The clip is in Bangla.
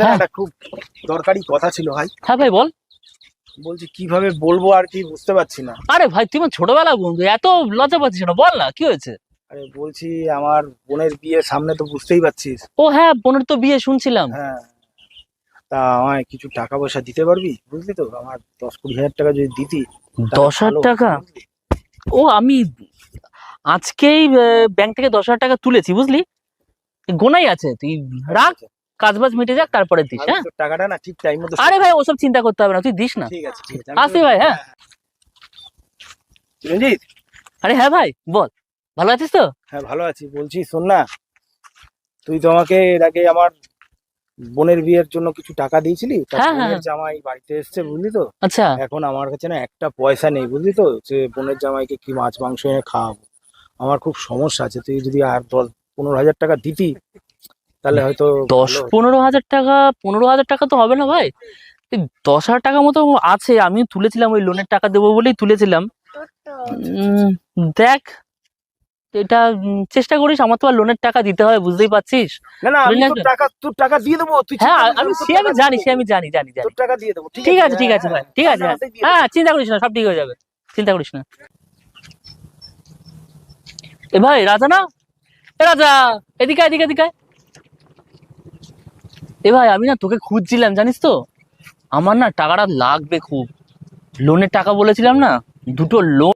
সাথে না একটা খুব দরকারি কথা ছিল ভাই। হ্যাঁ ভাই বল। বলছি কিভাবে বলবো আর কি বুঝতে পারছি না। আরে ভাই তুই আমার ছোটবেলা বন্ধু, এত লজ্জা পাচ্ছিস না, বল না কি হয়েছে। আরে বলছি আমার বোনের বিয়ে সামনে, তো বুঝতেই পারছিস। ও হ্যাঁ, বোনের তো বিয়ে শুনছিলাম। হ্যাঁ, তা আমায় কিছু টাকা পয়সা দিতে পারবি? বুঝলি তো, আমার 10-20 হাজার টাকা যদি দিতি তাহলে 10,000 ভালো হতো, টাকা? বুঝলি? ও আমি আজকেই ব্যাংক থেকে 10,000 টাকা তুলেছি বুঝলি, গোনাই আছে, তুই রাখ, আচ্ছা, কাজ বাজ মিটে যাক তারপরে দিস। আমি হ্যাঁ তোর টাকাটা না ঠিক টাইম মতো আরে ভাই ওসব চিন্তা করতে হবে না, তুই দিস না। ঠিক আছে ঠিক আছে, আসি ভাই। হ্যাঁ রঞ্জিত। আরে হ্যাঁ ভাই বল, ভালো আছিস তো? হ্যাঁ ভালো আছি। বলছি শোন না, তুই তো আমাকে এর আগে আমার বোনের বিয়ের জন্য কিছু টাকা দিয়েছিলি, তা হ্যাঁ হ্যাঁ বোনের হ্যাঁ। জামাই বাড়িতে এসেছে বুঝলি তো। আচ্ছা এখন আমার কাছে না একটা পয়সা নেই বুঝলি তো, যে বোনের জামাইকে কি মাছ মাংস এনে খাওয়াবো। আমার খুব সমস্যা আছে, তুই যদি আর 10-15 হাজার টাকা দিতি তাহলে হয়তো দশ ভালো হতো। 15 হাজার টাকা? 15,000 টাকা তো হবে না ভাই, এই 10,000 টাকা মতো আছে, আমি তুলেছিলাম ওই লোনের টাকা দেবো বলেই তুলেছিলাম। আচ্ছা, আচ্ছা, উম, আচ্ছা। দেখ, এটা চেষ্টা করিস, আমার তো আর লোনের টাকা দিতে হয় বুঝতেই পারছিস। না না, তুলে আমি নিয়ে তোর আসবে? টাকা, তোর টাকা দিয়ে দেবো, তুই হ্যাঁ চিন্তা করিস না, আমি তোর সে টাকা আমি দিয়ে জানি, দেবো। সে আমি জানি জানি জানি। তোর টাকা দিয়ে দেবো, ঠিক আছে হ্যাঁ ঠিক আছে হ্যাঁ ভাই, ঠিক আছে। সামনে হ্যাঁ মাসেই দিয়ে হ্যাঁ দেবো। চিন্তা করিস না, সব ঠিক হয়ে যাবে, চিন্তা করিস না। এ ভাই রাজা না, এ রাজা, এদিকে এদিকে এদিকে আয়। এ ভাই আমি না তোকে খুঁজছিলাম জানিস তো, আমার না টাকাটা লাগবে খুব, লোনের টাকা বলেছিলাম না, দুটো লোন